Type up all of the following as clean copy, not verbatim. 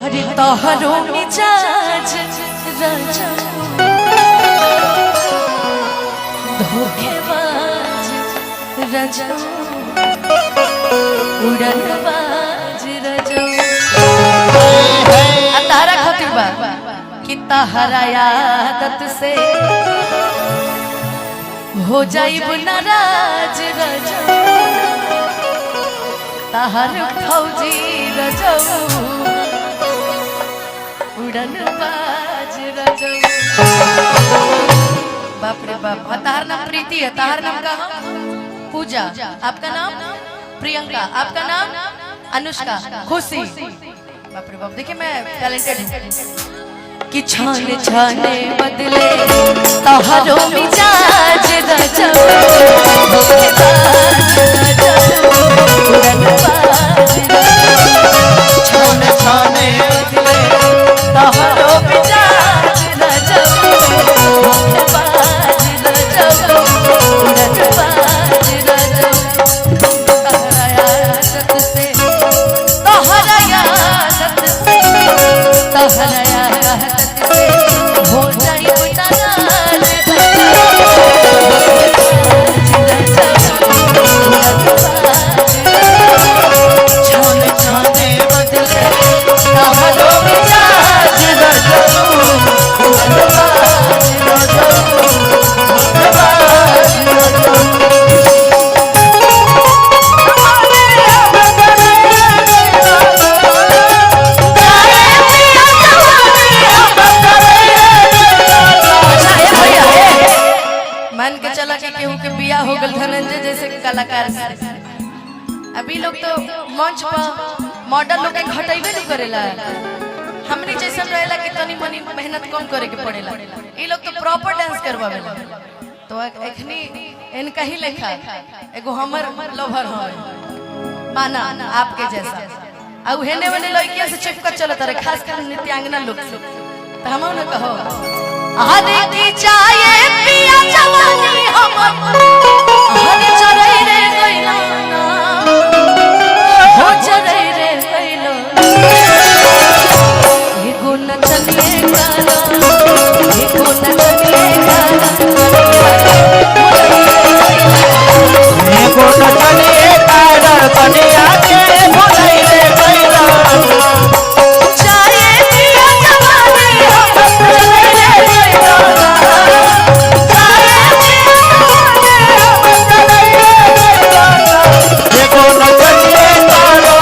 अरे तोहरो मिजाज राजा धोखेबाज राजा उड़नबाज राजा तारा खातिर बा कि तहरा आदत से हो जाइब नाराज राजा तहर फौजी राजा उड़नबाज राजा। बाप रे बाप। ताहर नाम प्रीति है, ताहर नाम का पूजा, आपका नाम प्रियंका, आपका नाम अनुष्का, खुशी। बाप रे बाप। देखिए मैं टैलेंटेड हूँ कि छाने छाने बदले तोहरो मिजाज राजा उड़नबाज छाने छाने बदले तोहरो मिजाज राजा धोखेबाज राजा उड़नबाज राजा तोहरा आदत से हो जाइब नाराज छाने छाने बदले तोहरो मिजाज राजा उड़नबाज राजा उड़नबाज राजा। मान के चला कि केहू के बिया हो गल धनंजय जैसे कलाकार से। अभी लोग तो मंच पर मॉडल लोग के घटेबे नहीं करेला, हमनी जैसा रहेला कि तनी मनी मेहनत कम करे के पड़ेला। ई लोग तो प्रॉपर डांस करवावेला। तो एखनी इनका ही लेखा एगो हमर लवर होय माना आपके जैसा आ हेने वाले लड़कियां से चिपका चलत रहे, खास कर नृत्यांगना लोग से। तो हम न कहो आदि की चाहे पिया जवानी हमर हर चरई रे गइला ना हो चरई रे गइलो एगो नचनिए गाना एगो नचनिए गाना एगो नचनिए गाना कनिया के भुलई रे गइला चाहे पिया जवानी हमर चरई रे गइला देखो नचनिए गाना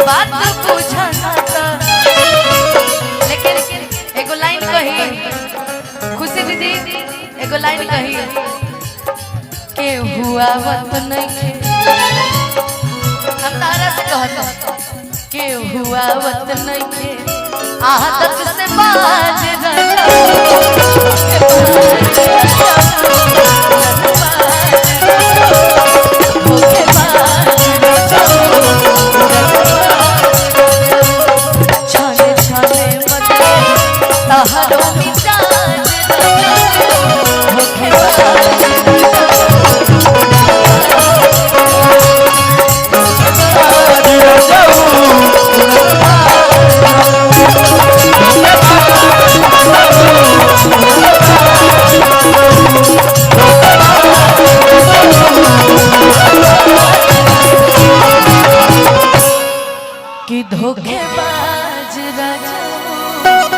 बात बुझाना था। लेकिन एगो लाइन कही खुशी दीदी, एगो लाइन कही के हुआ वत नहीं, हम तारा से कहता के हुआ वत नहीं आदत से बाज छाने छाने बदले तहरो मिजाज कि धोखेबाज राजा